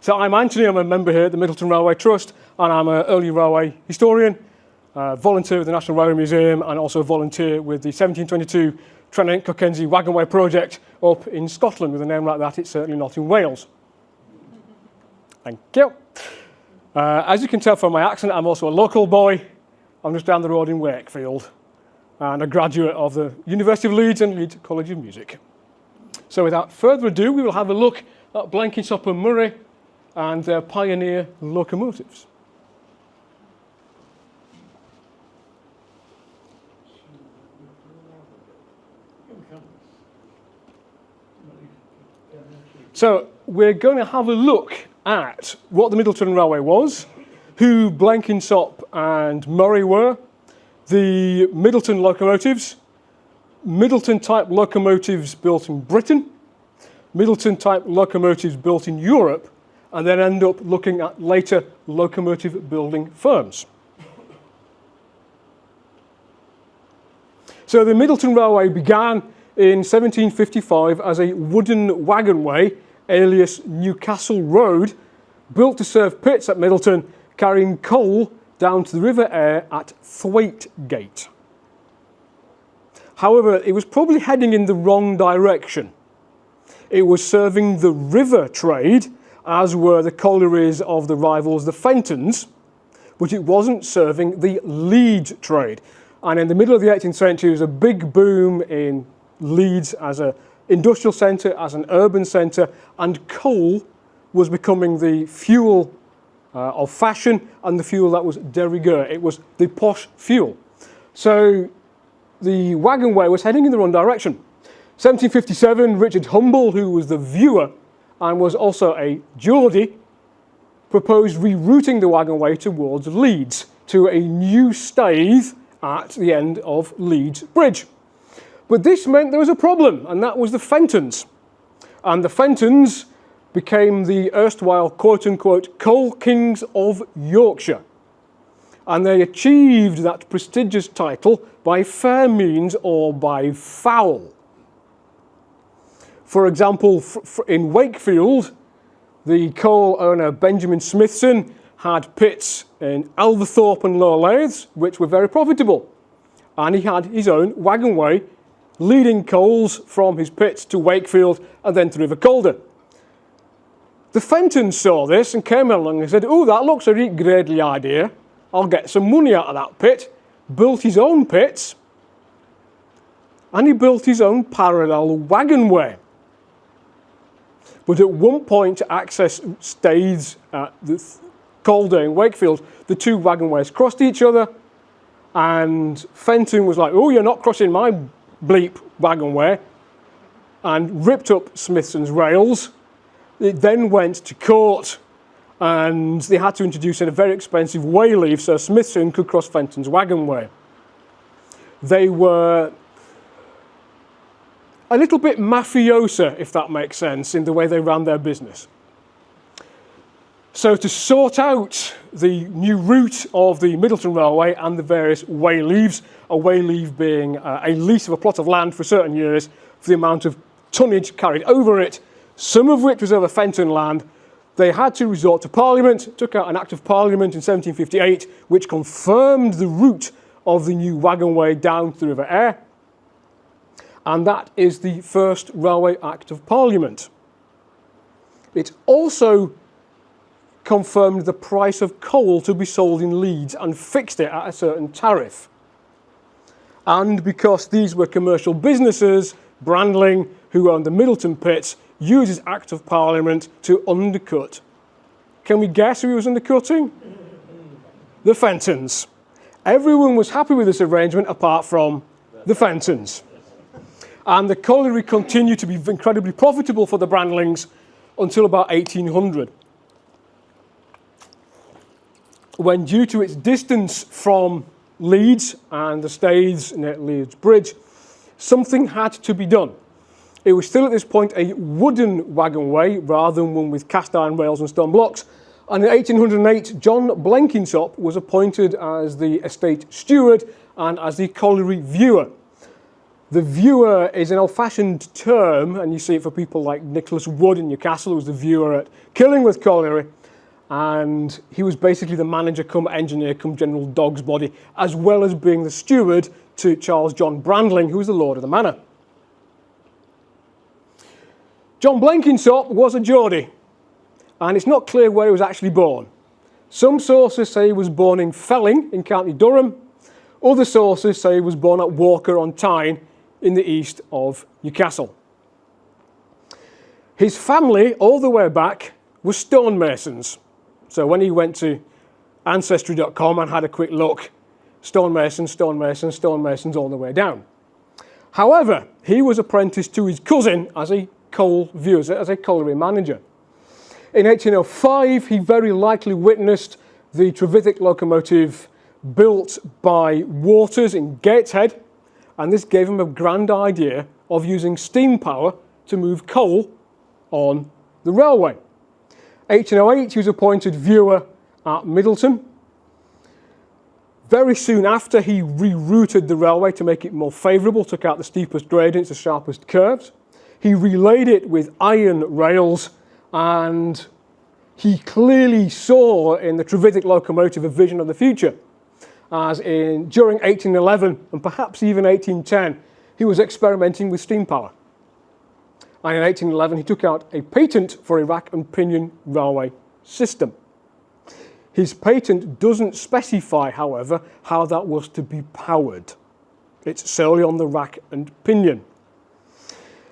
So I'm Anthony, I'm a member here at the Middleton Railway Trust, and I'm an early railway historian, volunteer with the National Railway Museum, and also volunteer with the 1722 Trent-Cockenzie Wagonway project up in Scotland. With a name like that, it's certainly not in Wales. Thank you. As you can tell from my accent, I'm also a local boy. I'm just down the road in Wakefield, and a graduate of the University of Leeds and Leeds College of Music. So without further ado, we will have a look at Blenkinsop Murray and their pioneer locomotives. So we're going to have a look at what the Middleton Railway was, who Blenkinsop and Murray were, the Middleton locomotives, Middleton-type locomotives built in Britain, Middleton-type locomotives built in Europe, and then end up looking at later locomotive building firms. So the Middleton Railway began in 1755 as a wooden wagonway, alias Newcastle Road, built to serve pits at Middleton, carrying coal down to the River Aire at Thwaite. However, it was probably heading in the wrong direction. It was serving the river trade, as were the collieries of the rivals, the Fentons, but it wasn't serving the Leeds trade. And in the middle of the 18th century, there was a big boom in Leeds as an industrial centre, as an urban centre, and coal was becoming the fuel of fashion and the fuel that was de rigueur. It was the posh fuel. So the wagonway was heading in the wrong direction. 1757, Richard Humble, who was the viewer and was also a Geordie, proposed rerouting the wagonway towards Leeds to a new stave at the end of Leeds Bridge. But this meant there was a problem, and that was the Fentons. And the Fentons became the erstwhile quote-unquote coal kings of Yorkshire. And they achieved that prestigious title by fair means or by foul. For example, in Wakefield, the coal owner Benjamin Smithson had pits in Elverthorpe and Lower Lathes, which were very profitable. And he had his own wagonway leading coals from his pits to Wakefield and then to River Calder. The Fentons saw this and came along and said, "Oh, that looks a really gradely idea. I'll get some money out of that pit." Built his own pits, and he built his own parallel wagonway. But at one point, to access staithes at the Calder in Wakefield, the two wagonways crossed each other, and Fenton was like, "Oh, you're not crossing my bleep wagonway," and ripped up Smithson's rails. It then went to court, and they had to introduce a very expensive way leave so Smithson could cross Fenton's wagonway. They were a little bit mafiosa, if that makes sense, in the way they ran their business. So to sort out the new route of the Middleton Railway and the various way leaves, a way leave being a lease of a plot of land for certain years for the amount of tonnage carried over it, some of which was over Fenton land, they had to resort to Parliament, took out an Act of Parliament in 1758, which confirmed the route of the new wagonway down to the River Aire. And that is the first Railway Act of Parliament. It also confirmed the price of coal to be sold in Leeds and fixed it at a certain tariff. And because these were commercial businesses, Brandling, who owned the Middleton pits, used his Act of Parliament to undercut. Can we guess who he was undercutting? The Fentons. Everyone was happy with this arrangement apart from the Fentons. And the colliery continued to be incredibly profitable for the Brandlings until about 1800. When, due to its distance from Leeds and the staithes near Leeds Bridge, something had to be done. It was still at this point a wooden wagonway rather than one with cast iron rails and stone blocks. And in 1808, John Blenkinsop was appointed as the estate steward and as the colliery viewer. The viewer is an old-fashioned term, and you see it for people like Nicholas Wood in Newcastle, who was the viewer at Killingworth Colliery, and he was basically the manager come engineer come general dog's body, as well as being the steward to Charles John Brandling, who was the lord of the manor. John Blenkinsop was a Geordie, and it's not clear where he was actually born. Some sources say he was born in Felling in County Durham. Other sources say he was born at Walker-on-Tyne in the east of Newcastle. His family, all the way back, were stonemasons. So when he went to Ancestry.com and had a quick look, stonemasons, stonemasons, stonemasons all the way down. However, he was apprenticed to his cousin as a coal viewer, as a colliery manager. In 1805, he very likely witnessed the Trevithick locomotive built by Waters in Gateshead, and this gave him a grand idea of using steam power to move coal on the railway. 1808, he was appointed viewer at Middleton. Very soon after, he rerouted the railway to make it more favourable, took out the steepest gradients, the sharpest curves. He relayed it with iron rails, and he clearly saw in the Trevithick locomotive a vision of the future. As during 1811 and perhaps even 1810, he was experimenting with steam power. And in 1811, he took out a patent for a rack and pinion railway system. His patent doesn't specify, however, how that was to be powered. It's solely on the rack and pinion.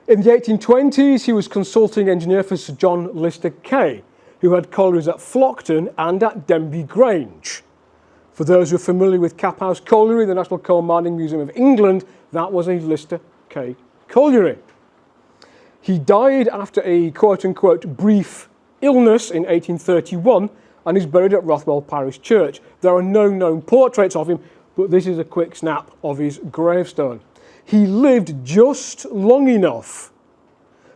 In the 1820s, he was consulting engineer for Sir John Lister Kay, who had collieries at Flockton and at Denby Grange. For those who are familiar with Caphouse Colliery, the National Coal Mining Museum of England, that was a Lister Kay colliery. He died after a quote-unquote brief illness in 1831 and is buried at Rothwell Parish Church. There are no known portraits of him, but this is a quick snap of his gravestone. He lived just long enough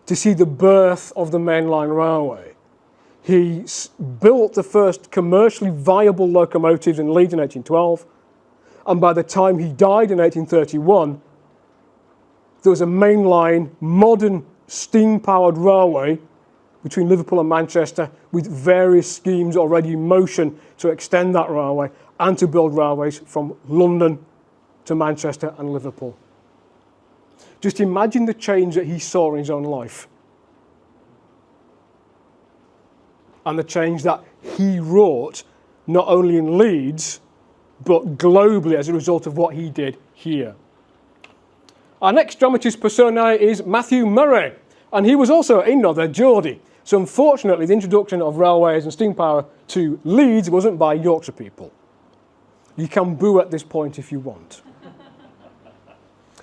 to see the birth of the mainline railway. He built the first commercially viable locomotives in Leeds in 1812, and by the time he died in 1831, there was a mainline, modern, steam-powered railway between Liverpool and Manchester with various schemes already in motion to extend that railway and to build railways from London to Manchester and Liverpool. Just imagine the change that he saw in his own life and the change that he wrought not only in Leeds but globally as a result of what he did here. Our next dramatis personae is Matthew Murray, and he was also another Geordie. So unfortunately, the introduction of railways and steam power to Leeds wasn't by Yorkshire people. You can boo at this point if you want.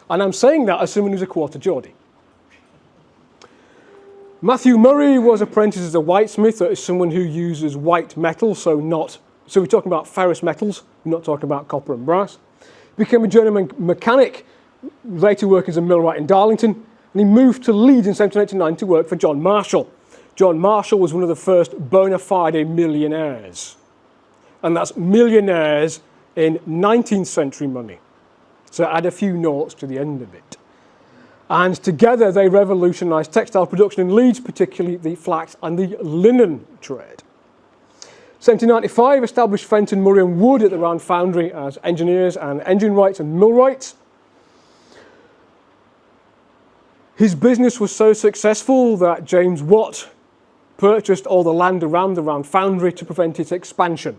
And I'm saying that as someone who's a quarter Geordie. Matthew Murray was apprenticed as a whitesmith, that is someone who uses white metal, so we're talking about ferrous metals, we're not talking about copper and brass. Became a journeyman mechanic, later working as a millwright in Darlington, and he moved to Leeds in 1789 to work for John Marshall. John Marshall was one of the first bona fide millionaires, and that's millionaires in 19th century money. So add a few noughts to the end of it. And together they revolutionised textile production in Leeds, particularly the flax and the linen trade. 1795 established Fenton, Murray and Wood at the Round Foundry as engineers and engine wrights and millwrights. His business was so successful that James Watt purchased all the land around the Round Foundry to prevent its expansion.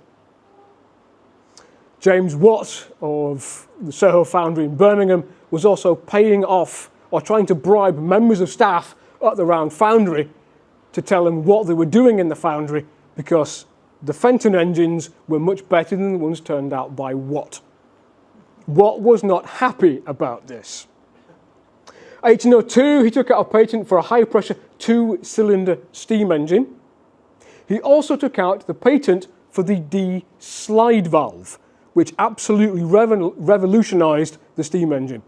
James Watt of the Soho Foundry in Birmingham was also paying off or trying to bribe members of staff at the Round Foundry to tell them what they were doing in the foundry, because the Fenton engines were much better than the ones turned out by Watt. Watt was not happy about this. 1802, he took out a patent for a high-pressure two-cylinder steam engine. He also took out the patent for the D slide valve, which absolutely revolutionised the steam engine.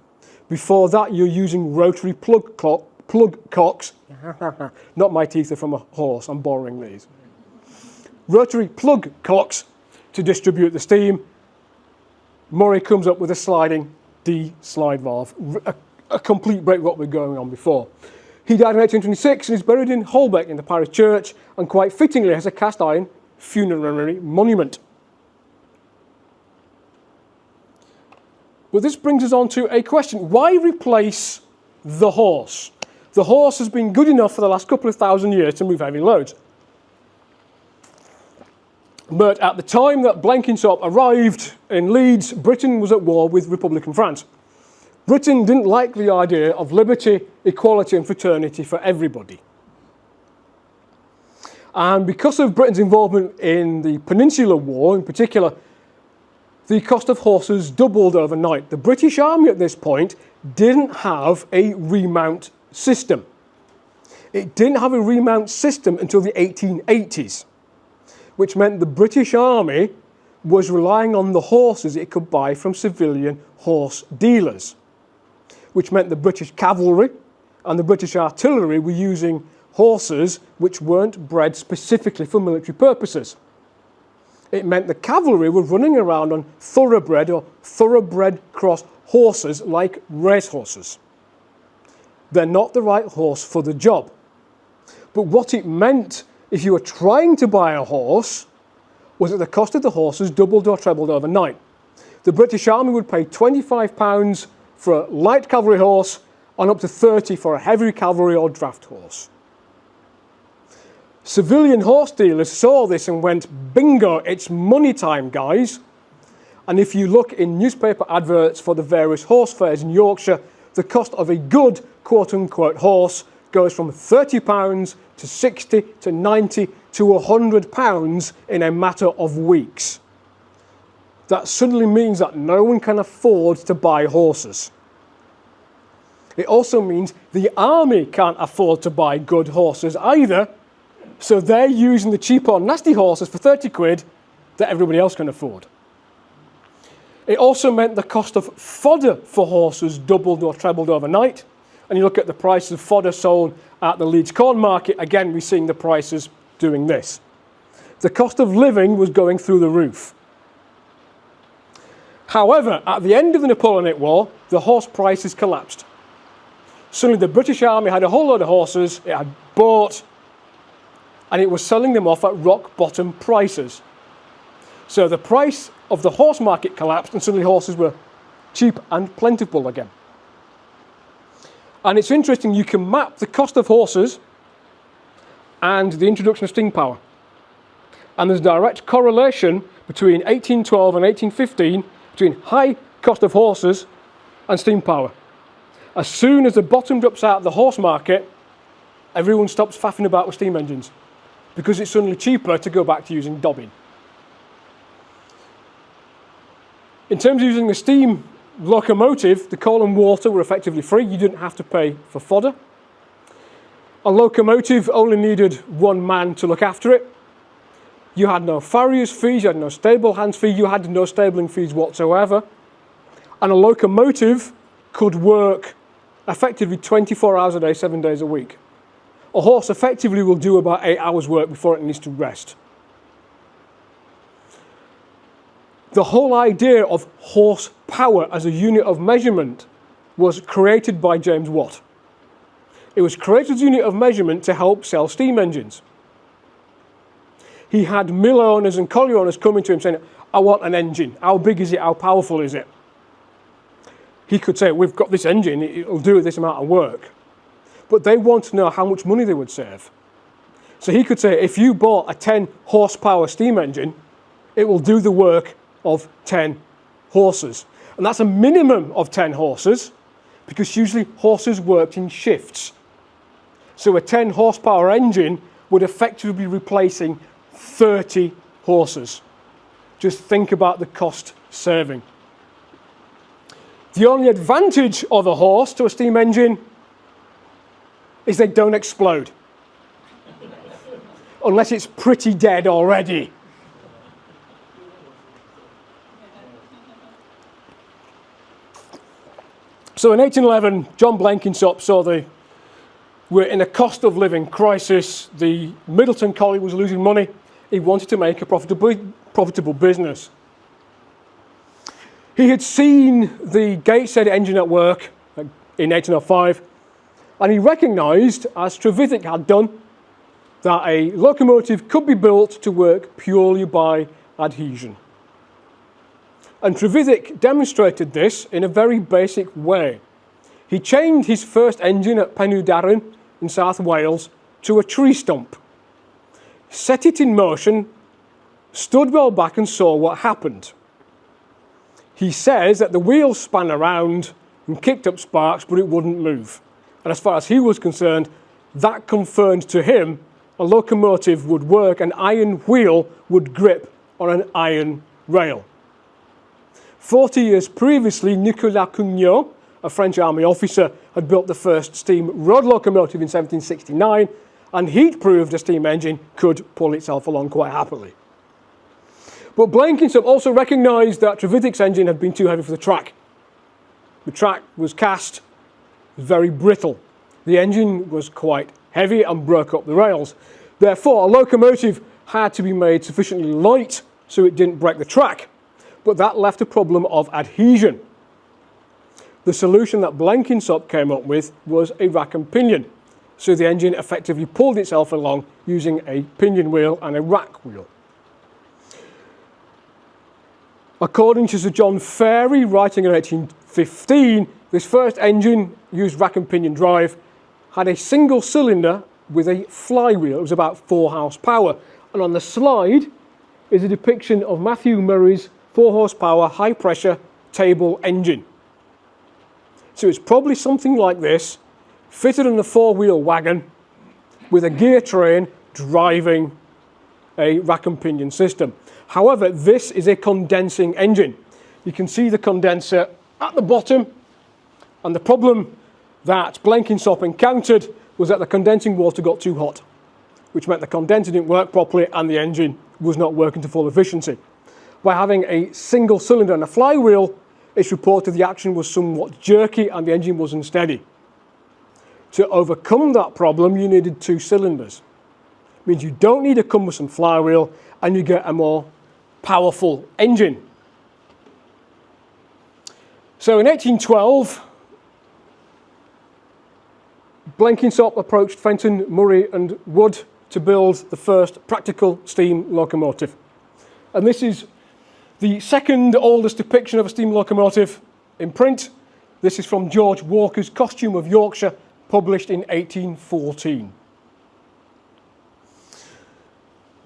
Before that, you're using rotary plug cocks. Not my teeth are from a horse, I'm borrowing these. Rotary plug cocks to distribute the steam. Murray comes up with a sliding D slide valve. a complete break what was going on before. He died in 1826 and is buried in Holbeck in the parish church, and quite fittingly has a cast iron funerary monument. Well, this brings us on to a question. Why replace the horse? The horse has been good enough for the last couple of thousand years to move heavy loads. But at the time that Blenkinsop arrived in Leeds, Britain was at war with Republican France. Britain didn't like the idea of liberty, equality and fraternity for everybody. And because of Britain's involvement in the Peninsular War in particular, the cost of horses doubled overnight. The British Army at this point didn't have a remount system. It didn't have a remount system until the 1880s, which meant the British Army was relying on the horses it could buy from civilian horse dealers, which meant the British cavalry and the British artillery were using horses which weren't bred specifically for military purposes. It meant the cavalry were running around on thoroughbred or thoroughbred cross horses like racehorses. They're not the right horse for the job. But what it meant if you were trying to buy a horse was that the cost of the horses doubled or trebled overnight. The British Army would pay £25 for a light cavalry horse and up to £30 for a heavy cavalry or draft horse. Civilian horse dealers saw this and went, bingo, it's money time, guys. And if you look in newspaper adverts for the various horse fairs in Yorkshire, the cost of a good quote-unquote horse goes from £30 to £60 to £90 to £100 in a matter of weeks. That suddenly means that no one can afford to buy horses. It also means the army can't afford to buy good horses either, so they're using the cheap or nasty horses for 30 quid that everybody else can afford. It also meant the cost of fodder for horses doubled or trebled overnight. And you look at the price of fodder sold at the Leeds corn market, again we're seeing the prices doing this. The cost of living was going through the roof. However, at the end of the Napoleonic War, the horse prices collapsed. Suddenly the British Army had a whole load of horses it had bought, and it was selling them off at rock bottom prices. So the price of the horse market collapsed and suddenly horses were cheap and plentiful again. And it's interesting, you can map the cost of horses and the introduction of steam power. And there's a direct correlation between 1812 and 1815 between high cost of horses and steam power. As soon as the bottom drops out of the horse market, everyone stops faffing about with steam engines because it's suddenly cheaper to go back to using dobbin. In terms of using the steam locomotive, the coal and water were effectively free. You didn't have to pay for fodder. A locomotive only needed one man to look after it. You had no farrier's fees, you had no stable hands fee, you had no stabling fees whatsoever. And a locomotive could work effectively 24 hours a day, 7 days a week. A horse effectively will do about 8 hours work before it needs to rest. The whole idea of horsepower as a unit of measurement was created by James Watt. It was created as a unit of measurement to help sell steam engines. He had mill owners and colliery owners coming to him saying, I want an engine. How big is it? How powerful is it? He could say, we've got this engine, it'll do this amount of work. But they want to know how much money they would save. So he could say, if you bought a 10 horsepower steam engine, it will do the work of 10 horses. And that's a minimum of 10 horses, because usually horses worked in shifts. So a 10 horsepower engine would effectively be replacing 30 horses. Just think about the cost saving. The only advantage of a horse to a steam engine is they don't explode. Unless it's pretty dead already. So in 1811, John Blenkinsop saw we're in a cost of living crisis. The Middleton colliery was losing money. He wanted to make a profitable business. He had seen the Gateshead engine at work, in 1805, and he recognised, as Trevithick had done, that a locomotive could be built to work purely by adhesion. And Trevithick demonstrated this in a very basic way. He chained his first engine at Penydarren in South Wales to a tree stump, set it in motion, stood well back and saw what happened. He says that the wheels span around and kicked up sparks, but it wouldn't move. And as far as he was concerned, that confirmed to him a locomotive would work, an iron wheel would grip on an iron rail. 40 years previously, Nicolas Cugnot, a French army officer, had built the first steam road locomotive in 1769, and he'd proved a steam engine could pull itself along quite happily. But Blenkinsop also recognised that Trevithick's engine had been too heavy for the track. The track was cast, very brittle. The engine was quite heavy and broke up the rails. Therefore, a locomotive had to be made sufficiently light so it didn't break the track, but that left a problem of adhesion. The solution that Blenkinsop came up with was a rack and pinion, so the engine effectively pulled itself along using a pinion wheel and a rack wheel. According to Sir John Fairy, writing in 1815, this first engine used rack and pinion drive, had a single cylinder with a flywheel. It was about 4 horsepower. And on the slide is a depiction of Matthew Murray's 4 horsepower high pressure table engine. So it's probably something like this, fitted on a 4-wheel wagon with a gear train driving a rack and pinion system. However, this is a condensing engine. You can see the condenser at the bottom, and the problem that Blenkinsop encountered was that the condensing water got too hot, which meant the condenser didn't work properly and the engine was not working to full efficiency. By having a single cylinder and a flywheel, it's reported the action was somewhat jerky and the engine was unsteady. To overcome that problem, you needed 2 cylinders. It means you don't need a cumbersome flywheel and you get a more powerful engine. So in 1812, Blenkinsop approached Fenton, Murray and Wood to build the first practical steam locomotive. And this is the second oldest depiction of a steam locomotive in print. This is from George Walker's Costume of Yorkshire, published in 1814.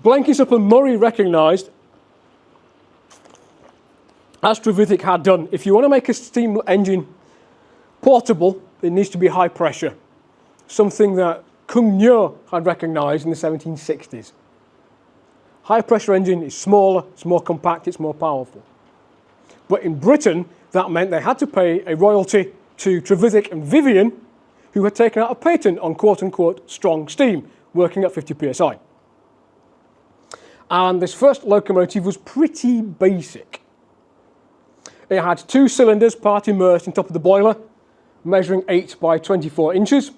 Blenkinsop and Murray recognised, as Trevithick had done, if you want to make a steam engine portable, it needs to be high pressure. Something that Cugnot had recognised in the 1760s. High pressure engine is smaller, it's more compact, it's more powerful. But in Britain, that meant they had to pay a royalty to Trevithick and Vivian, who had taken out a patent on quote-unquote strong steam, working at 50 psi. And this first locomotive was pretty basic. It had 2 cylinders, part immersed in top of the boiler, measuring 8 by 24 inches.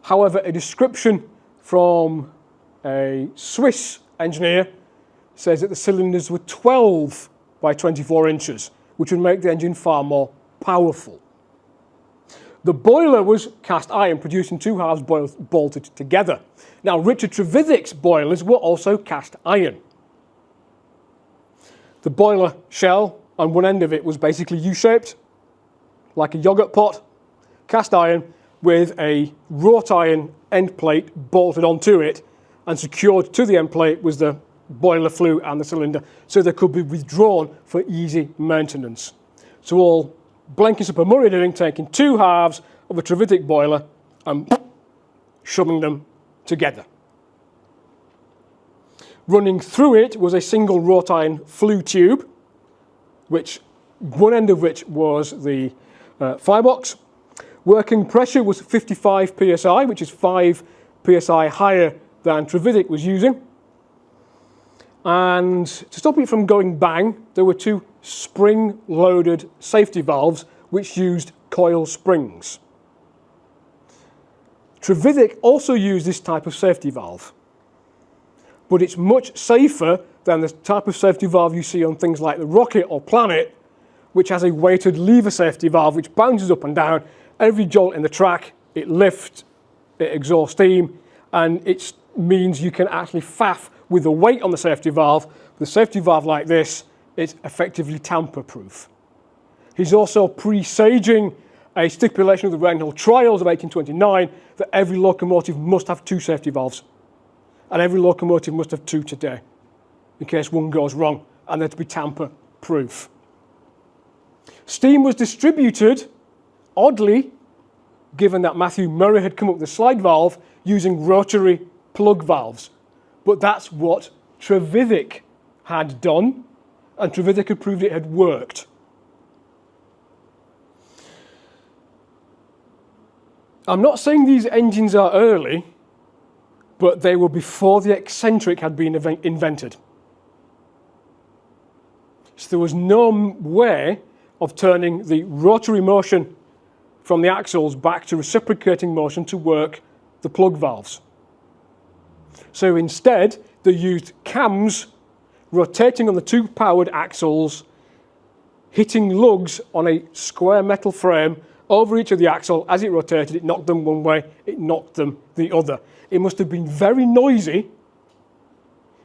However, a description from a Swiss engineer says that the cylinders were 12 by 24 inches, which would make the engine far more powerful. The boiler was cast iron, producing 2 halves bolted together. Now, Richard Trevithick's boilers were also cast iron. The boiler shell on one end of it was basically U-shaped, like a yogurt pot, cast iron with a wrought iron end plate bolted onto it, and secured to the end plate was the boiler flue and the cylinder, so they could be withdrawn for easy maintenance. So all Blenkinsop and Murray doing, taking 2 halves of a Trevithick boiler and shoving them together. Running through it was a single wrought iron flue tube, which one end of which was the firebox. Working pressure was 55 psi, which is 5 psi higher than Trevithick was using. And to stop it from going bang, there were 2 spring-loaded safety valves which used coil springs. Trevithick also used this type of safety valve, but it's much safer than the type of safety valve you see on things like the Rocket or Planet, which has a weighted lever safety valve which bounces up and down. every jolt in the track, it lifts, it exhausts steam, and it means you can actually faff with the weight on the safety valve. With a safety valve like this, it's effectively tamper-proof. He's also presaging a stipulation of the Rainhill Trials of 1829 that every locomotive must have 2 safety valves. And every locomotive must have 2 today, in case one goes wrong, and they're to be tamper-proof. Steam was distributed, oddly, given that Matthew Murray had come up with the slide valve, using rotary plug valves. But that's what Trevithick had done, and Trevithick had proved it had worked. I'm not saying these engines are early, but they were before the eccentric had been invented. So there was no way of turning the rotary motion from the axles back to reciprocating motion to work the plug valves. So instead, they used cams rotating on the 2 powered axles, hitting lugs on a square metal frame over each of the axle. As it rotated, it knocked them one way, it knocked them the other. It must have been very noisy,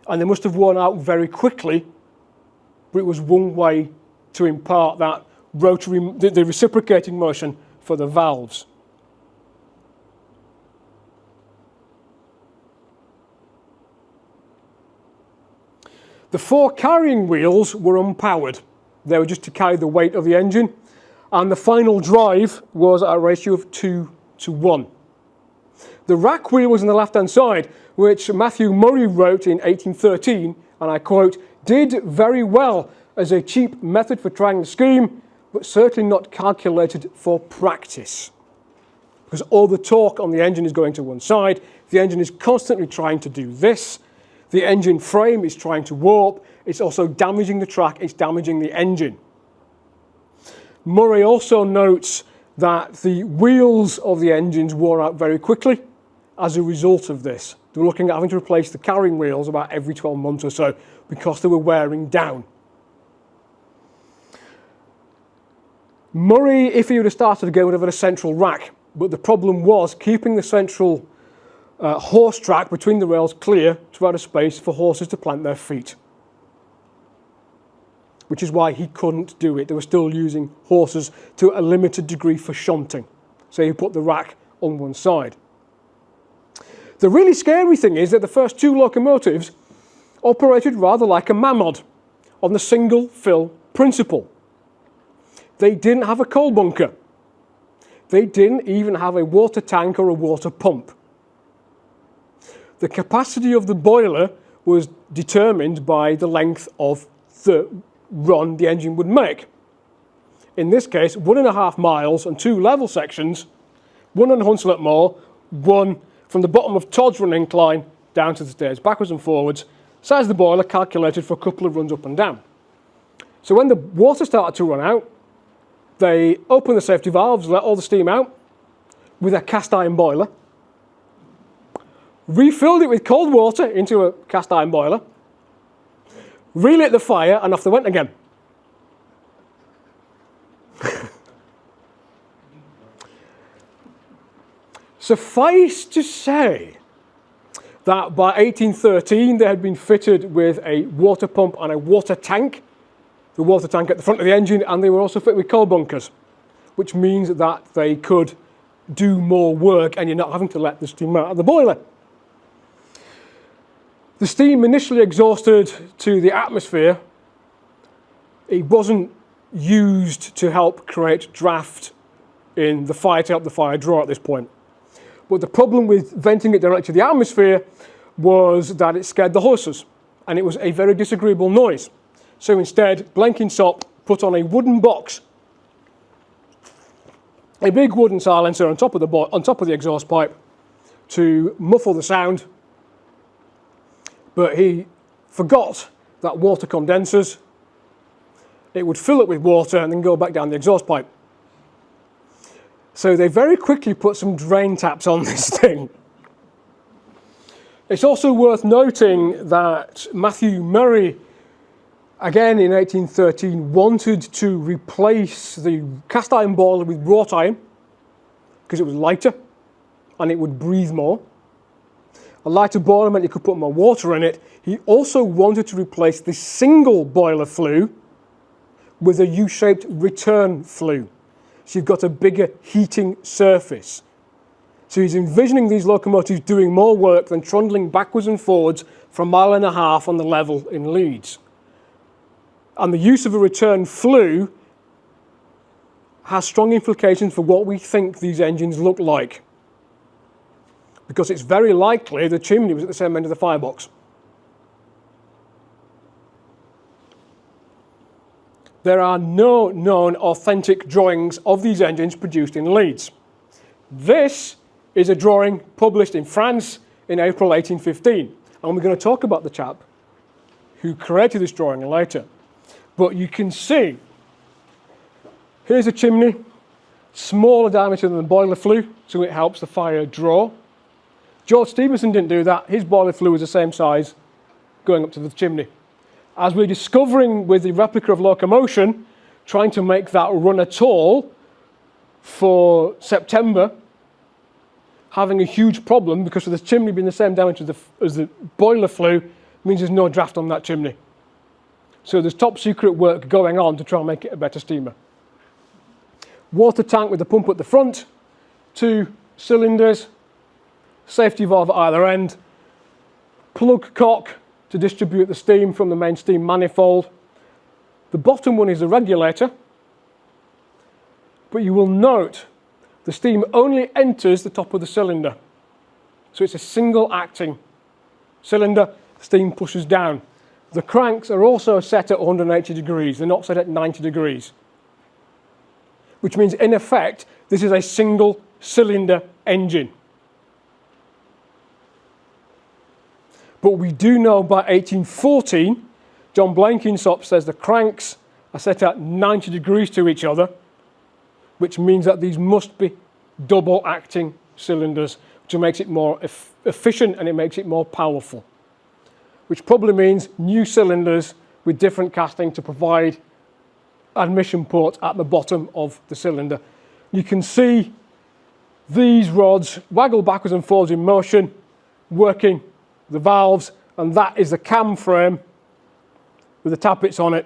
and they must have worn out very quickly, but it was one way to impart that rotary, the reciprocating motion for the valves. The 4 carrying wheels were unpowered. They were just to carry the weight of the engine, and the final drive was at a ratio of 2:1. The rack wheel was on the left-hand side, which Matthew Murray wrote in 1813, and I quote, "did very well as a cheap method for trying the scheme, but certainly not calculated for practice." Because all the torque on the engine is going to one side, the engine is constantly trying to do this, the engine frame is trying to warp, it's also damaging the track, it's damaging the engine. Murray also notes that the wheels of the engines wore out very quickly as a result of this. They were looking at having to replace the carrying wheels about every 12 months or so because they were wearing down. Murray, if he would have started again, would have had a central rack, but the problem was keeping the central horse track between the rails clear to add a space for horses to plant their feet, which is why he couldn't do it. They were still using horses to a limited degree for shunting, so he put the rack on one side. The really scary thing is that the first 2 locomotives operated rather like a Mammoth on the single fill principle. They didn't have a coal bunker. They didn't even have a water tank or a water pump. The capacity of the boiler was determined by the length of the run the engine would make. In this case, 1.5 miles on 2 level sections, one on Hunslet Moor, one from the bottom of Todd's run incline down to the stairs, backwards and forwards. Size of the boiler calculated for a couple of runs up and down. So when the water started to run out, they opened the safety valves, let all the steam out with a cast iron boiler, refilled it with cold water into a cast iron boiler, relit the fire, and off they went again. Suffice to say that by 1813 they had been fitted with a water pump and a water tank, the water tank at the front of the engine, and they were also fitted with coal bunkers, which means that they could do more work and you're not having to let the steam out of the boiler. The steam initially exhausted to the atmosphere. It wasn't used to help create draft in the fire to help the fire draw at this point. But the problem with venting it directly to the atmosphere was that it scared the horses, and it was a very disagreeable noise. So instead, Blenkinsop put on a wooden box, a big wooden silencer on top of the exhaust pipe to muffle the sound. But he forgot that water condensers. It would fill it with water and then go back down the exhaust pipe. So they very quickly put some drain taps on this thing. It's also worth noting that Matthew Murray, again in 1813, wanted to replace the cast iron boiler with wrought iron, because it was lighter and it would breathe more. A lighter boiler meant you could put more water in it. He also wanted to replace the single boiler flue with a U-shaped return flue. So you've got a bigger heating surface. So he's envisioning these locomotives doing more work than trundling backwards and forwards for a mile and a half on the level in Leeds. And the use of a return flue has strong implications for what we think these engines look like, because it's very likely the chimney was at the same end of the firebox. There are no known authentic drawings of these engines produced in Leeds. This is a drawing published in France in April 1815, and we're going to talk about the chap who created this drawing later. But you can see, here's a chimney, smaller diameter than the boiler flue, so it helps the fire draw. George Stephenson didn't do that. His boiler flue was the same size going up to the chimney. As we're discovering with the replica of locomotion, trying to make that run at all for September, having a huge problem because of the chimney being the same diameter as the boiler flue means there's no draft on that chimney. So there's top secret work going on to try and make it a better steamer. Water tank with the pump at the front, 2 cylinders, safety valve at either end, plug cock to distribute the steam from the main steam manifold. The bottom one is a regulator, but you will note the steam only enters the top of the cylinder. So it's a single acting cylinder, steam pushes down. The cranks are also set at 180 degrees, they're not set at 90 degrees. Which means in effect, this is a single cylinder engine. But we do know by 1814, John Blenkinsop says the cranks are set at 90 degrees to each other, which means that these must be double acting cylinders, which makes it more efficient and it makes it more powerful. Which probably means new cylinders with different casting to provide admission ports at the bottom of the cylinder. You can see these rods waggle backwards and forwards in motion, working the valves, and that is the cam frame with the tappets on it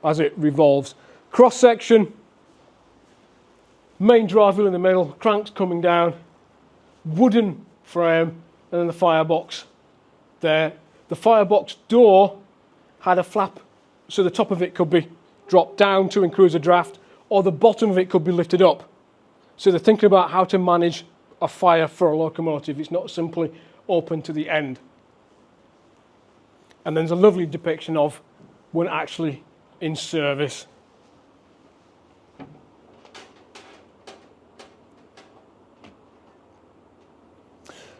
as it revolves. Cross section, main drive wheel in the middle, cranks coming down, wooden frame, and then the firebox there. The firebox door had a flap, so the top of it could be dropped down to increase a draft, or the bottom of it could be lifted up. So they're thinking about how to manage a fire for a locomotive. It's not simply open to the end. And then there's a lovely depiction of one actually in service.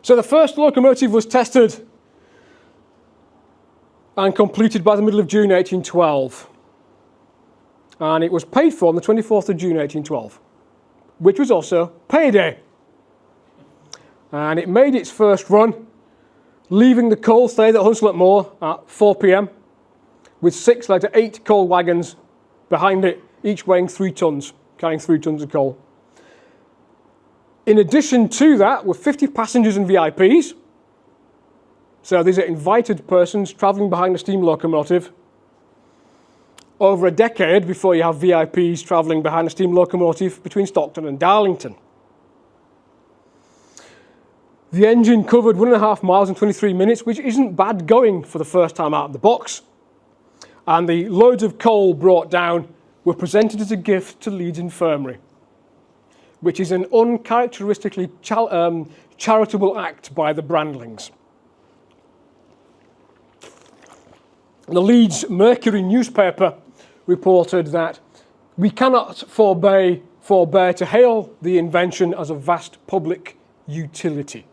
So the first locomotive was tested and completed by the middle of June 1812. And it was paid for on the 24th of June 1812, which was also payday. And it made its first run, leaving the coal station at Hunslet Moor at 4 p.m. with 6 later 8 coal wagons behind it, each weighing 3 tons, carrying 3 tons of coal. In addition to that were 50 passengers and VIPs. So these are invited persons travelling behind a steam locomotive. Over a decade before you have VIPs travelling behind a steam locomotive between Stockton and Darlington. The engine covered 1.5 miles in 23 minutes, which isn't bad going for the first time out of the box. And the loads of coal brought down were presented as a gift to Leeds Infirmary, which is an uncharacteristically charitable act by the Brandlings. The Leeds Mercury newspaper reported that we cannot forbear to hail the invention as a vast public utility.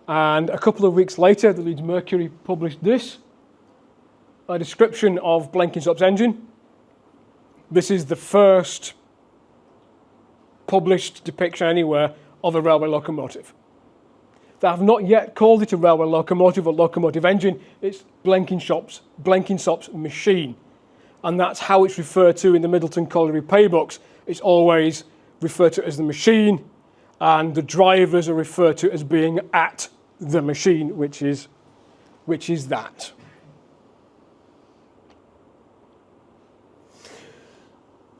And a couple of weeks later, the Leeds Mercury published this, a description of Blenkinsop's engine. This is the first published depiction anywhere of a railway locomotive. They have not yet called it a railway locomotive or locomotive engine. It's Blenkinsop's machine. And that's how it's referred to in the Middleton Colliery paybooks. It's always referred to as the machine, and the drivers are referred to as being at the machine, which is that.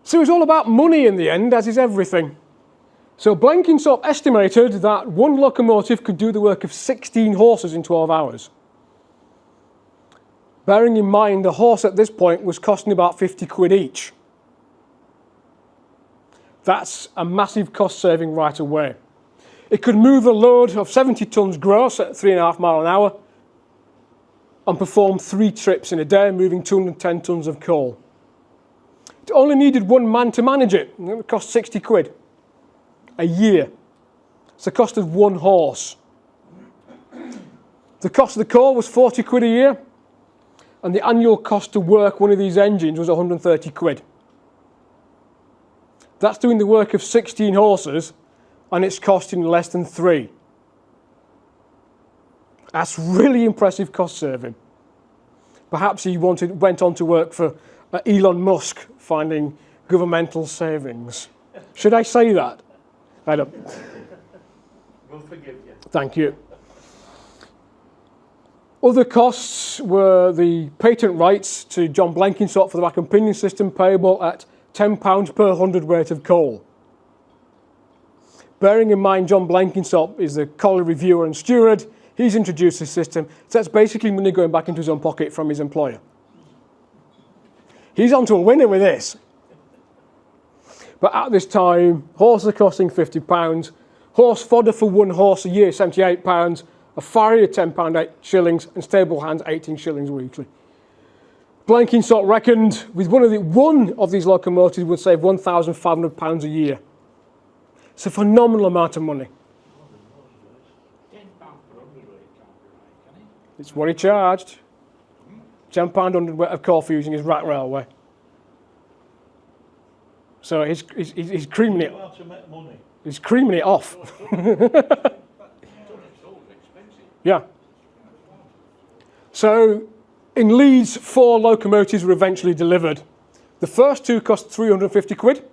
So it's all about money in the end, as is everything. So Blenkinsop estimated that one locomotive could do the work of 16 horses in 12 hours. Bearing in mind the horse at this point was costing about 50 quid each. That's a massive cost saving right away. It could move a load of 70 tonnes gross at 3.5 miles an hour and perform 3 trips in a day, moving 210 tonnes of coal. It only needed one man to manage it, and it would cost 60 quid a year. It's the cost of one horse. The cost of the coal was 40 quid a year, and the annual cost to work one of these engines was 130 quid. That's doing the work of 16 horses, and it's costing less than 3. That's really impressive cost saving. Perhaps he went on to work for Elon Musk, finding governmental savings. Should I say that? I don't. We'll forgive you. Thank you. Other costs were the patent rights to John Blenkinsop for the rack and pinion system, payable at £10 per hundredweight of coal. Bearing in mind John Blenkinsop is the colliery reviewer and steward, he's introduced this system, so that's basically money going back into his own pocket from his employer. He's on to a winner with this. But at this time, horses are costing £50, horse fodder for one horse a year, £78, a farrier £10 8 shillings, and stable hands 18 shillings weekly. Blenkinsop reckoned with one of these locomotives would save £1,500 a year. It's a phenomenal amount of money. It's what he charged. £10 hundredweight of coal for using his rack railway. So he's creaming it. He's creaming it off. Yeah. So in Leeds, 4 locomotives were eventually delivered. The first 2 cost 350 quid,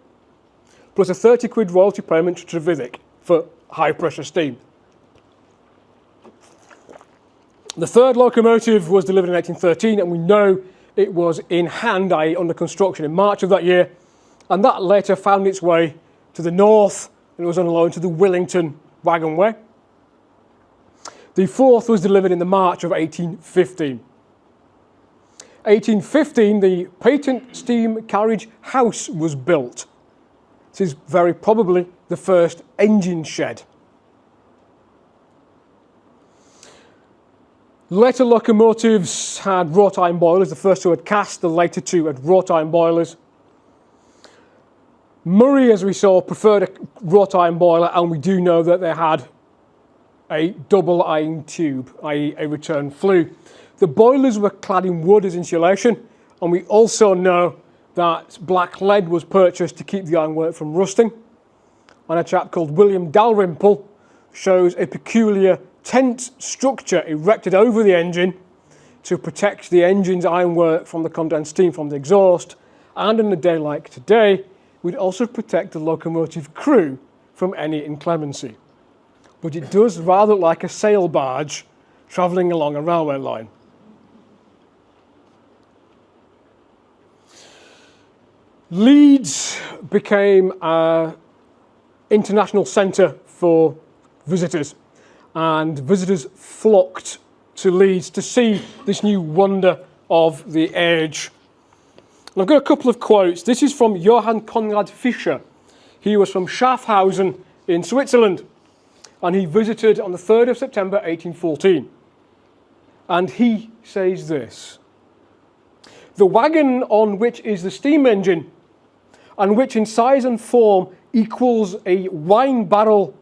plus a 30 quid royalty payment to Trevithick for high pressure steam. The third locomotive was delivered in 1813, and we know it was in hand, i.e. under construction, in March of that year, and that later found its way to the north, and it was on loan to the Willington Wagonway. The fourth was delivered in the March of 1815. 1815, the patent steam carriage house was built. This is very probably the first engine shed. Later locomotives had wrought iron boilers. The first 2 had cast, the later 2 had wrought iron boilers. Murray, as we saw, preferred a wrought iron boiler, and we do know that they had a double iron tube, i.e. a return flue. The boilers were clad in wood as insulation, and we also know that black lead was purchased to keep the ironwork from rusting. And a chap called William Dalrymple shows a peculiar tent structure erected over the engine to protect the engine's ironwork from the condensed steam from the exhaust, and in a day like today, would also protect the locomotive crew from any inclemency. But it does rather look like a sail barge travelling along a railway line. Leeds became an international centre for visitors, and visitors flocked to Leeds to see this new wonder of the age. And I've got a couple of quotes. This is from Johann Conrad Fischer. He was from Schaffhausen in Switzerland, and he visited on the 3rd of September 1814. And he says this: "The wagon on which is the steam engine, and which in size and form equals a wine barrel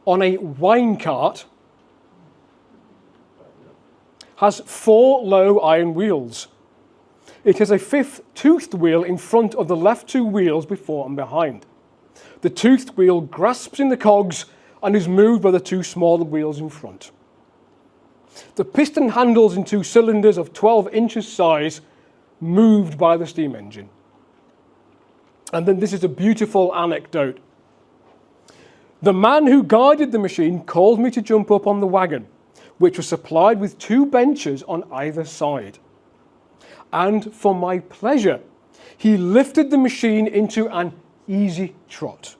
on a wine cart, has 4 low iron wheels. It has a 5th toothed wheel in front of the left 2 wheels before and behind. The toothed wheel grasps in the cogs and is moved by the 2 smaller wheels in front. The piston handles in 2 cylinders of 12 inches size, moved by the steam engine." And then this is a beautiful anecdote. The man who guided the machine called me to jump up on the wagon, which was supplied with 2 benches on either side. And for my pleasure, he lifted the machine into an easy trot.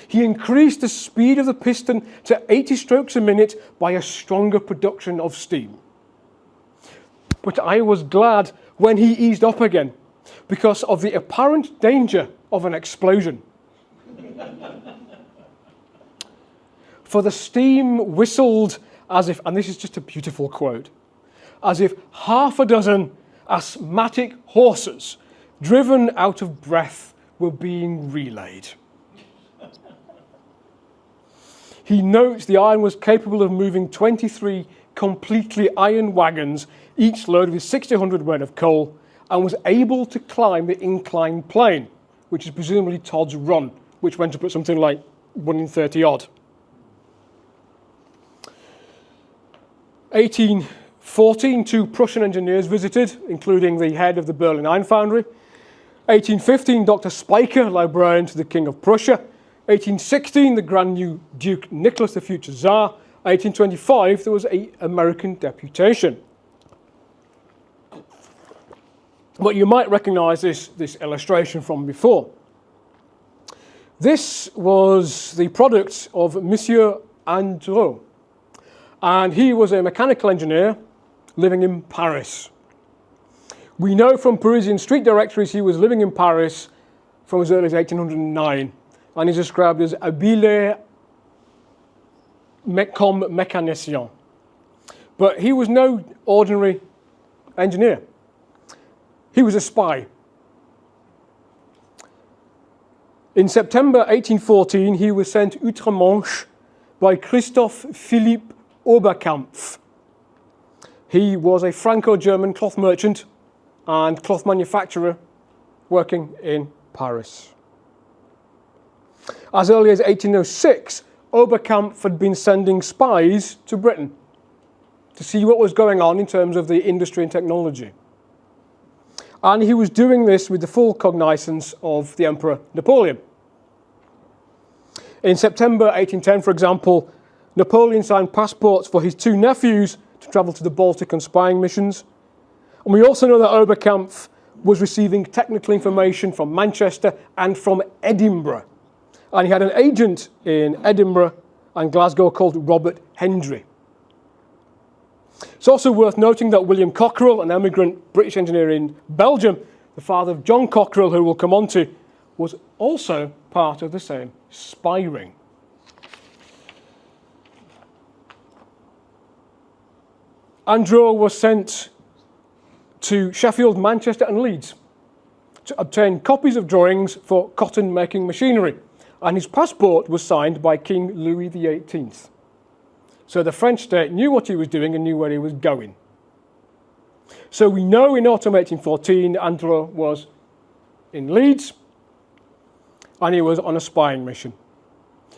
He increased the speed of the piston to 80 strokes a minute by a stronger production of steam. But I was glad when he eased up again, because of the apparent danger of an explosion. For the steam whistled as if, and this is just a beautiful quote, as if half a dozen asthmatic horses, driven out of breath, were being relayed. He notes the iron was capable of moving 23 completely iron wagons, each loaded with 600 weight of coal, and was able to climb the inclined plane, which is presumably Todd's run, which went up at something like 1 in 30 odd. 1814, 2 Prussian engineers visited, including the head of the Berlin Iron Foundry. 1815, Dr. Speicher, librarian to the King of Prussia. 1816, the Grand Duke Nicholas, the future Tsar. 1825, there was an American deputation. But you might recognise this illustration from before. This was the product of Monsieur Andreau, and he was a mechanical engineer living in Paris. We know from Parisian street directories he was living in Paris from as early as 1809, and he's described as habile comme mécanicien. But he was no ordinary engineer. He was a spy. In September 1814, he was sent outre-Manche by Christoph Philipp Oberkampf. He was a Franco-German cloth merchant and cloth manufacturer working in Paris. As early as 1806, Oberkampf had been sending spies to Britain to see what was going on in terms of the industry and technology. And he was doing this with the full cognizance of the Emperor Napoleon. In September 1810, for example, Napoleon signed passports for his 2 nephews to travel to the Baltic on spying missions. And we also know that Oberkampf was receiving technical information from Manchester and from Edinburgh. And he had an agent in Edinburgh and Glasgow called Robert Hendry. It's also worth noting that William Cockerell, an emigrant British engineer in Belgium, the father of John Cockerell, who we'll come on to, was also part of the same spy ring. Andrew was sent to Sheffield, Manchester and Leeds to obtain copies of drawings for cotton-making machinery, and his passport was signed by King Louis XVIII. So the French state knew what he was doing and knew where he was going. So we know in autumn 1814, Andrew was in Leeds, and he was on a spying mission.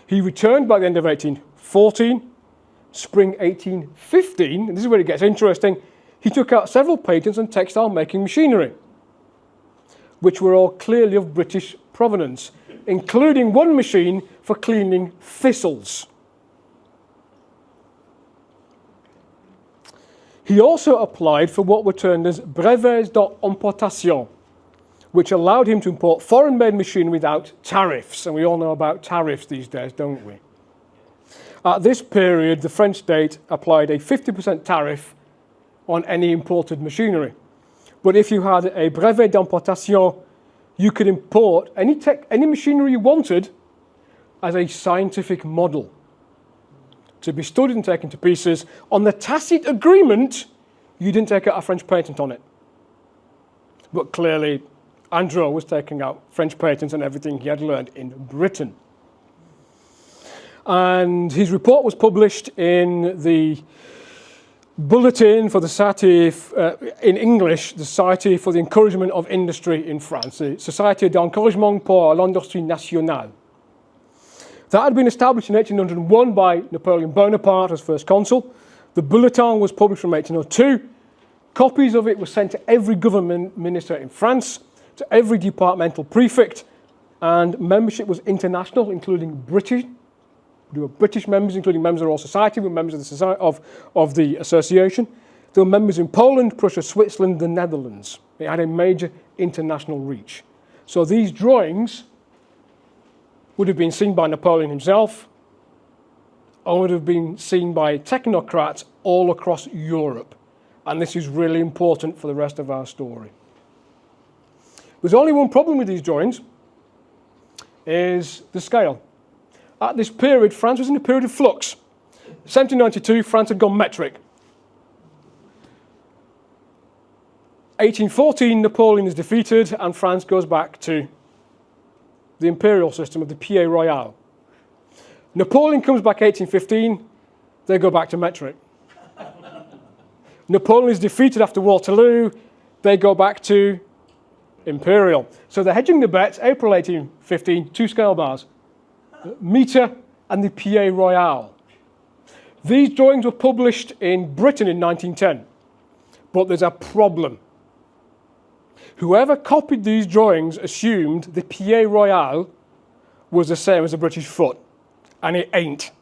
He returned by the end of 1814. Spring 1815, and this is where it gets interesting, he took out several patents on textile making machinery, which were all clearly of British provenance, including one machine for cleaning thistles. He also applied for what were termed as brevets d'importation, which allowed him to import foreign-made machinery without tariffs, and we all know about tariffs these days, don't we? At this period, the French state applied a 50% tariff on any imported machinery. But if you had a brevet d'importation, you could import any machinery you wanted as a scientific model to be studied and taken to pieces on the tacit agreement you didn't take out a French patent on it. But clearly, Andrew was taking out French patents on everything he had learned in Britain. And his report was published in the Bulletin for the Society, in English, the Society for the Encouragement of Industry in France, the Société d'Encouragement pour l'Industrie Nationale. That had been established in 1801 by Napoleon Bonaparte as first consul. The Bulletin was published from 1802. Copies of it were sent to every government minister in France, to every departmental prefect, and membership was international, including British There were British members, including members of the Royal Society, were members of the, of the association. There were members in Poland, Prussia, Switzerland, the Netherlands. It had a major international reach. So these drawings would have been seen by Napoleon himself, or would have been seen by technocrats all across Europe. And this is really important for the rest of our story. There's only one problem with these drawings, is the scale. At this period, France was in a period of flux. 1792, France had gone metric. 1814, Napoleon is defeated, and France goes back to the imperial system of the Pied Royal. Napoleon comes back 1815, they go back to metric. Napoleon is defeated after Waterloo, they go back to imperial. So they're hedging the bets, April 1815, 2 scale bars, metre and the Pied Royal. These drawings were published in Britain in 1910, but there's a problem. Whoever copied these drawings assumed the Pied Royal was the same as the British foot, and it ain't.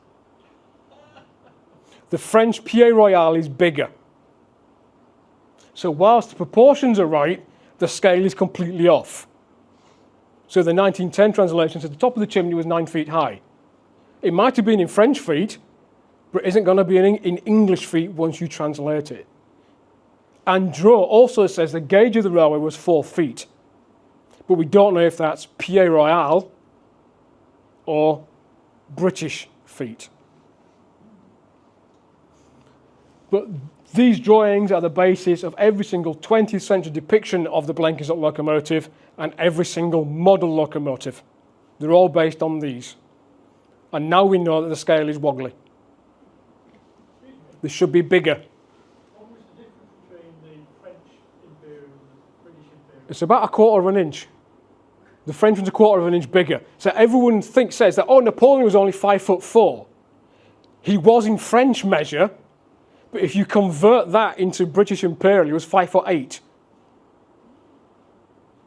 The French Pied Royal is bigger. So whilst the proportions are right, the scale is completely off. So the 1910 translation said the top of the chimney was 9 feet high. It might have been in French feet, but it isn't going to be in English feet once you translate it. And Draw also says the gauge of the railway was 4 feet. But we don't know if that's Pied Royal or British feet. But these drawings are the basis of every single 20th century depiction of the Blenkinsop locomotive and every single model locomotive. They're all based on these. And now we know that the scale is wobbly. This should be bigger. What was the difference between the French imperial and the British imperial? It's about 1/4 of an inch. The French one's 1/4 of an inch bigger. So everyone says that, oh, Napoleon was only 5'4". He was in French measure, but if you convert that into British imperial, he was 5'8".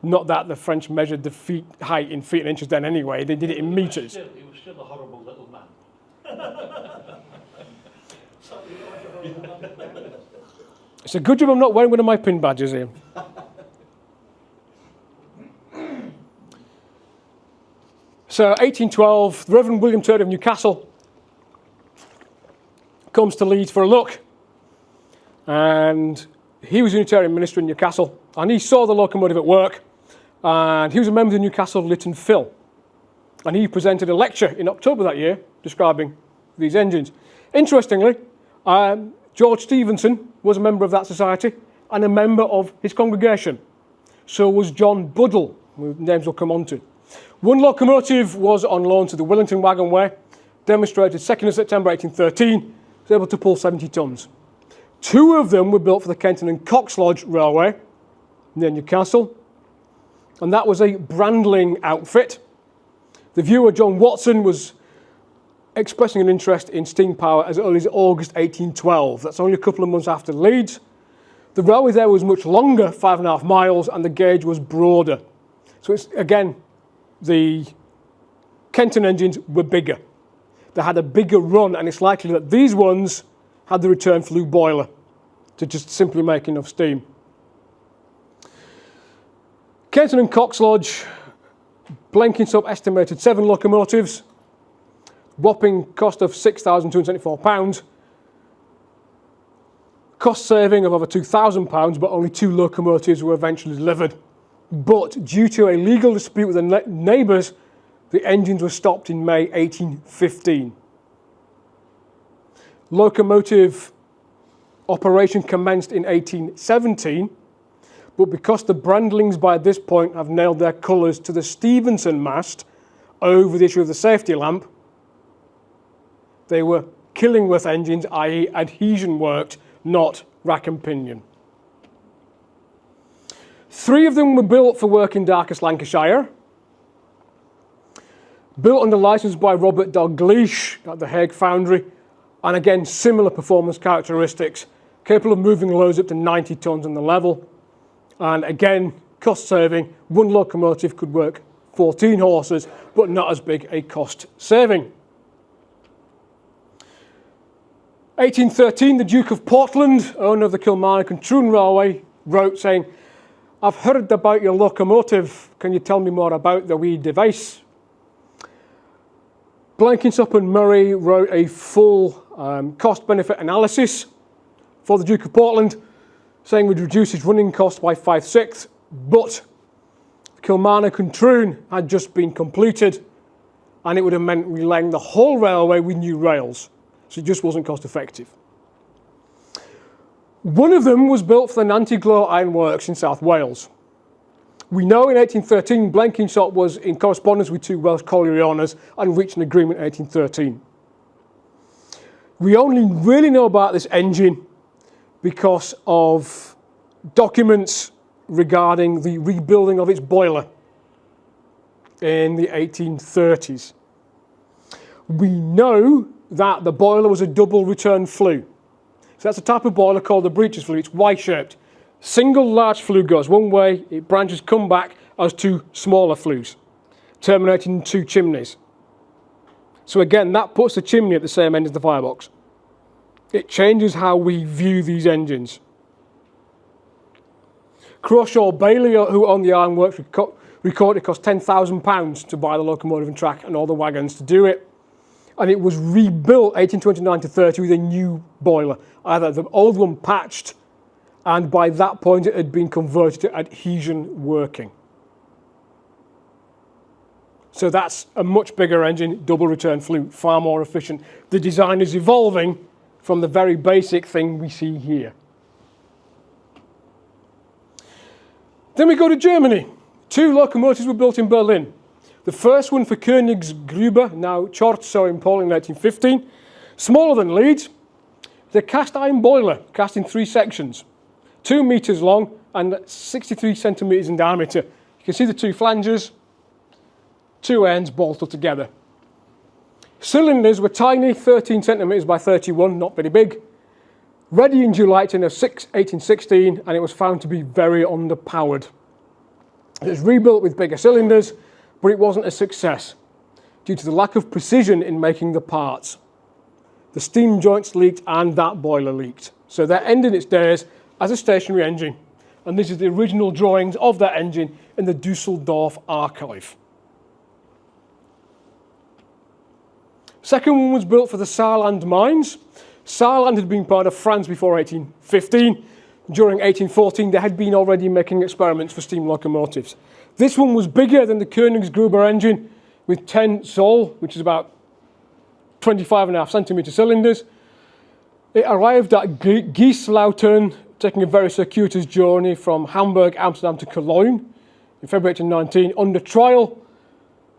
Not that the French measured the feet height in feet and inches then anyway, they did it in metres. He was still a horrible little man. It's a good job I'm not wearing one of my pin badges here. So 1812, the Reverend William Turner of Newcastle comes to Leeds for a look. And he was Unitarian minister in Newcastle. And he saw the locomotive at work. And he was a member of the Newcastle Lytton Phil. And he presented a lecture in October that year describing these engines. Interestingly, George Stephenson was a member of that society and a member of his congregation. So was John Buddle, whose names we'll come on to. One locomotive was on loan to the Willington Wagonway, demonstrated 2nd of September 1813, was able to pull 70 tons. 2 of them were built for the Kenton and Coxlodge Railway near Newcastle, and that was a Brandling outfit. The viewer John Watson was expressing an interest in steam power as early as August 1812. That's only a couple of months after Leeds. The railway there was much longer, 5.5 miles, and the gauge was broader. So it's, again, the Kenton engines were bigger. They had a bigger run, and it's likely that these ones had the return flue boiler to just simply make enough steam. Kenton and Coxlodge, Blenkinsop estimated 7 locomotives, whopping cost of £6,274, cost saving of over £2,000, but only 2 locomotives were eventually delivered. But due to a legal dispute with the neighbours, the engines were stopped in May 1815. Locomotive operation commenced in 1817, but because the Brandlings by this point have nailed their colours to the Stephenson mast over the issue of the safety lamp, they were Killingworth engines, i.e. adhesion worked, not rack and pinion. 3 of them were built for work in Darkest, Lancashire. Built under licence by Robert Dalgleish at the Hague Foundry, and again similar performance characteristics, capable of moving loads up to 90 tonnes on the level. And again, cost saving, 1 locomotive could work 14 horses, but not as big a cost saving. 1813, the Duke of Portland, owner of the Kilmarnock and Troon Railway, wrote saying, "I've heard about your locomotive. Can you tell me more about the wee device?" Blenkinsop and Murray wrote a full cost-benefit analysis for the Duke of Portland, saying we'd reduce his running cost by 5/6, but Kilmarnock and Troon had just been completed, and it would have meant relaying the whole railway with new rails, so it just wasn't cost-effective. One of them was built for the Nantiglow Ironworks in South Wales. We know in 1813 Blenkinsop was in correspondence with two Welsh colliery owners and reached an agreement in 1813. We only really know about this engine because of documents regarding the rebuilding of its boiler in the 1830s. We know that the boiler was a double return flue. So that's a type of boiler called the breeches flue. It's Y-shaped. Single large flue goes one way, it branches, come back as two smaller flues, terminating in two chimneys. So again, that puts the chimney at the same end as the firebox. It changes how we view these engines. Crawshaw Bailey, who owned the ironworks, recorded it cost £10,000 to buy the locomotive and track and all the wagons to do it. And it was rebuilt 1829 to 30 with a new boiler. Either the old one patched, and by that point it had been converted to adhesion working. So that's a much bigger engine, double return flue, far more efficient. The design is evolving from the very basic thing we see here. Then we go to Germany. Two locomotives were built in Berlin. The first one for Königsgruber, now Chorzow in Poland in 1815, smaller than Leeds. The cast iron boiler, cast in three sections, 2 meters long and 63 centimeters in diameter. You can see the two flanges, two ends bolted together. Cylinders were tiny, 13 centimeters by 31, not very big. Ready in July 1816, and it was found to be very underpowered. It was rebuilt with bigger cylinders, but it wasn't a success due to the lack of precision in making the parts. The steam joints leaked and that boiler leaked. So that ended its days as a stationary engine. And this is the original drawings of that engine in the Dusseldorf archive. Second one was built for the Saarland mines. Saarland had been part of France before 1815. During 1814, they had been already making experiments for steam locomotives. This one was bigger than the Königsgruber engine with 10 Zoll, which is about 25.5 centimeter cylinders. It arrived at Gieslautern, taking a very circuitous journey from Hamburg, Amsterdam to Cologne in February 1819 under trial,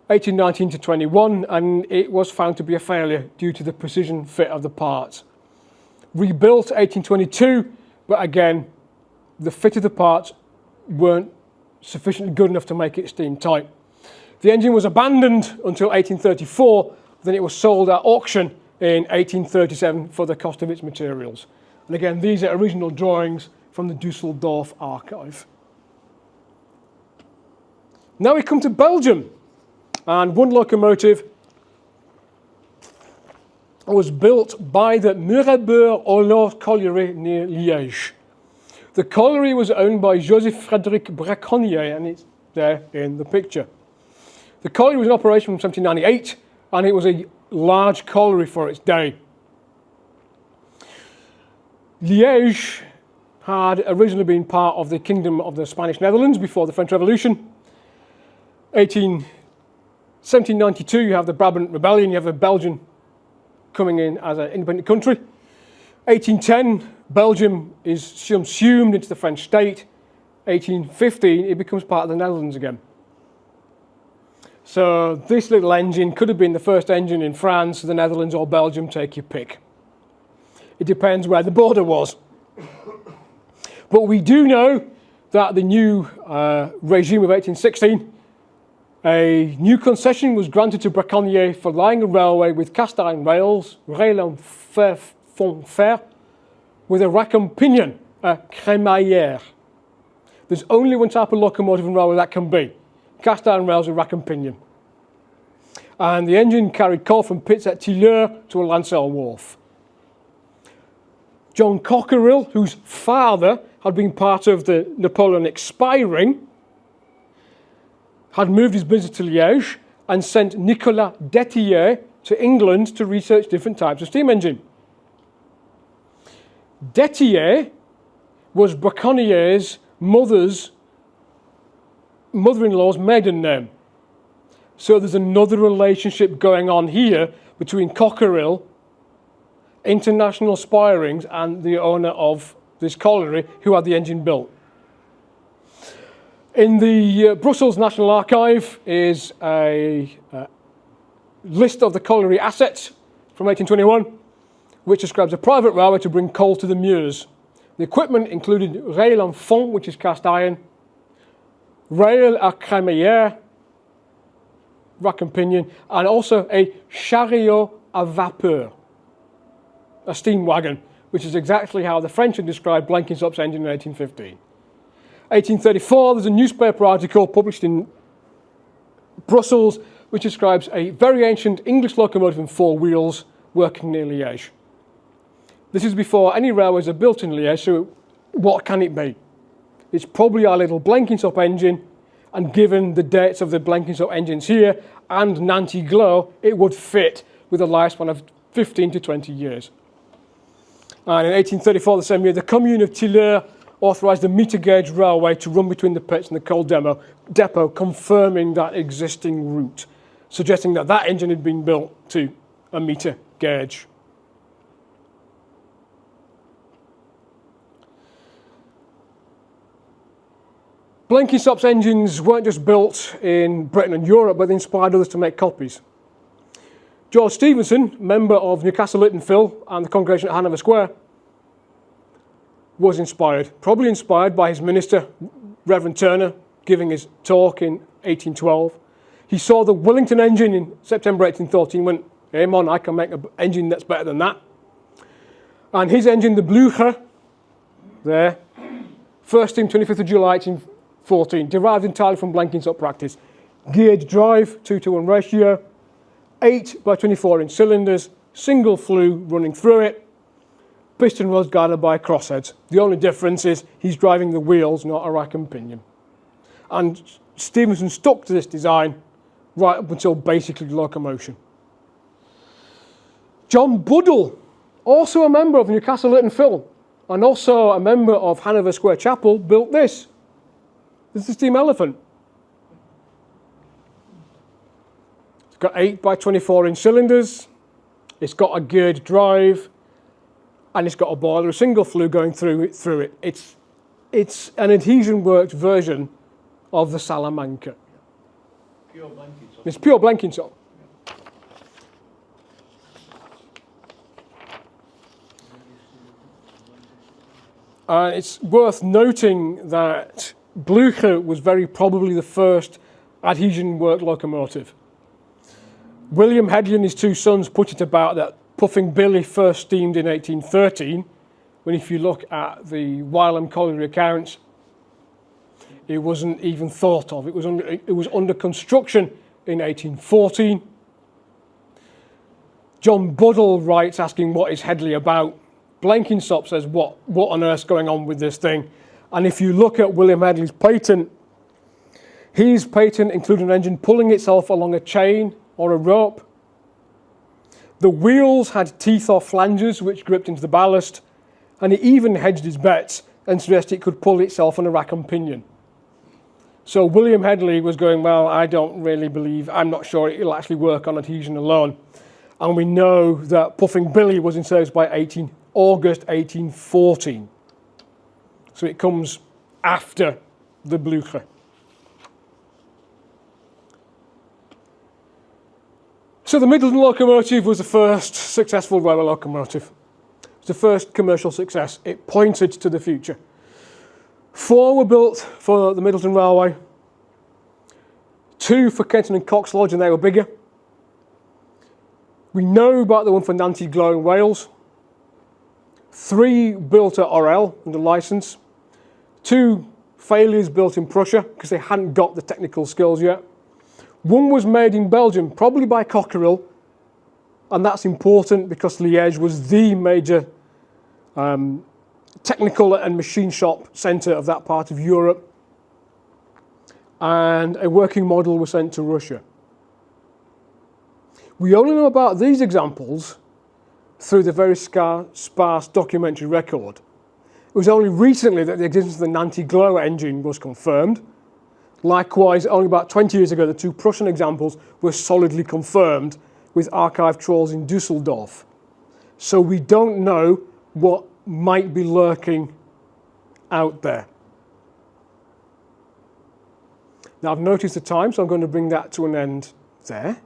1819 to 21, and it was found to be a failure due to the precision fit of the parts. Rebuilt 1822, but again, the fit of the parts weren't sufficiently good enough to make it steam tight. The engine was abandoned until 1834, then it was sold at auction in 1837 for the cost of its materials. And again, these are original drawings from the Dusseldorf archive. Now we come to Belgium, and one locomotive was built by the Mureberg-Hollot colliery near Liège. The colliery was owned by Joseph Frédéric Braconnier, and it's there in the picture. The colliery was in operation from 1798, and it was a large colliery for its day. Liège had originally been part of the Kingdom of the Spanish Netherlands before the French Revolution. 1792, you have the Brabant Rebellion, you have Belgium coming in as an independent country. 1810, Belgium is subsumed into the French state. 1815, it becomes part of the Netherlands again. So this little engine could have been the first engine in France, the Netherlands or Belgium, take your pick. It depends where the border was. But we do know that the new regime of 1816, a new concession was granted to Braconnier for laying a railway with cast iron rails, rail en fer, fond fer, with a rack and pinion, a crémaillère. There's only one type of locomotive and railway that can be. Cast iron rails with rack and pinion. And the engine carried coal from pits at Tilleur to a Lancashire wharf. John Cockerill, whose father had been part of the Napoleonic spying, had moved his business to Liège and sent Nicolas Détier to England to research different types of steam engine. Détier was Braconnier's mother-in-law's maiden name. So there's another relationship going on here between Cockerill, international spirings, and the owner of this colliery who had the engine built. In the Brussels National Archive is a list of the colliery assets from 1821, which describes a private railway to bring coal to the Meuse. The equipment included rail en fond, which is cast iron, rail à crémaillère, rack and pinion, and also a chariot à vapeur, a steam wagon, which is exactly how the French had described Blenkinsop's engine in 1815. 1834, there's a newspaper article published in Brussels which describes a very ancient English locomotive in 4 wheels working near Liège. This is before any railways are built in Liège, so what can it be? It's probably our little Blenkinsop engine, and given the dates of the Blenkinsop engines here and Nanty Glow, it would fit with a lifespan of 15 to 20 years. And in 1834, the same year, the Commune of Tilleur authorised the meter gauge railway to run between the pits and the coal depot, confirming that existing route, suggesting that that engine had been built to a meter gauge. Blenkinsop's engines weren't just built in Britain and Europe, but they inspired others to make copies. George Stephenson, member of Newcastle Lytton Phil and the congregation at Hanover Square, was inspired, probably inspired by his minister, Reverend Turner, giving his talk in 1812. He saw the Wellington engine in September 1813 and went, hey man, I can make an engine that's better than that. And his engine, the Blücher, there, first steam 25th of July 1814, derived entirely from Blenkinsop practice. Geared drive, 2-to-1 ratio, 8 by 24 inch cylinders, single flue running through it, piston rods guided by crossheads. The only difference is he's driving the wheels, not a rack and pinion. And Stephenson stuck to this design right up until basically locomotion. John Buddle, also a member of Newcastle Lytton Phil and also a member of Hanover Square Chapel, built this. This is the steam elephant. It's got 8 by 24 inch cylinders. It's got a geared drive. And it's got a boiler, a single flue going through it. It's an adhesion-worked version of the Salamanca. Pure Blenkinsop. It's pure Blenkinsop. It's worth noting that Blücher was very probably the first adhesion-worked locomotive. William Hedley and his 2 sons put it about that Puffing Billy first steamed in 1813, when if you look at the Wylam colliery accounts, it wasn't even thought of. It was under construction in 1814. John Buddle writes asking what is Hedley about. Blenkinsop says what on earth's going on with this thing. And if you look at William Hedley's patent, his patent included an engine pulling itself along a chain or a rope. The wheels had teeth or flanges which gripped into the ballast, and he even hedged his bets and suggested it could pull itself on a rack and pinion. So William Hedley was going, well, I don't really believe, I'm not sure it'll actually work on adhesion alone. And we know that Puffing Billy was in service by August 1814. So it comes after the Blücher. So the Middleton locomotive was the first successful railway locomotive. It was the first commercial success. It pointed to the future. 4 were built for the Middleton Railway, 2 for Kenton and Cox Lodge, and they were bigger. We know about the one for Nanty Glow in Wales. 3 built at Orel under licence. 2 failures built in Prussia because they hadn't got the technical skills yet. 1 was made in Belgium, probably by Cockerill, and that's important because Liège was the major technical and machine shop centre of that part of Europe, and a working model was sent to Russia. We only know about these examples through the very sparse documentary record. It was only recently that the existence of the Nanty-Glow engine was confirmed. Likewise, only about 20 years ago, the two Prussian examples were solidly confirmed with archive trawls in Dusseldorf. So we don't know what might be lurking out there. Now I've noticed the time, so I'm going to bring that to an end there.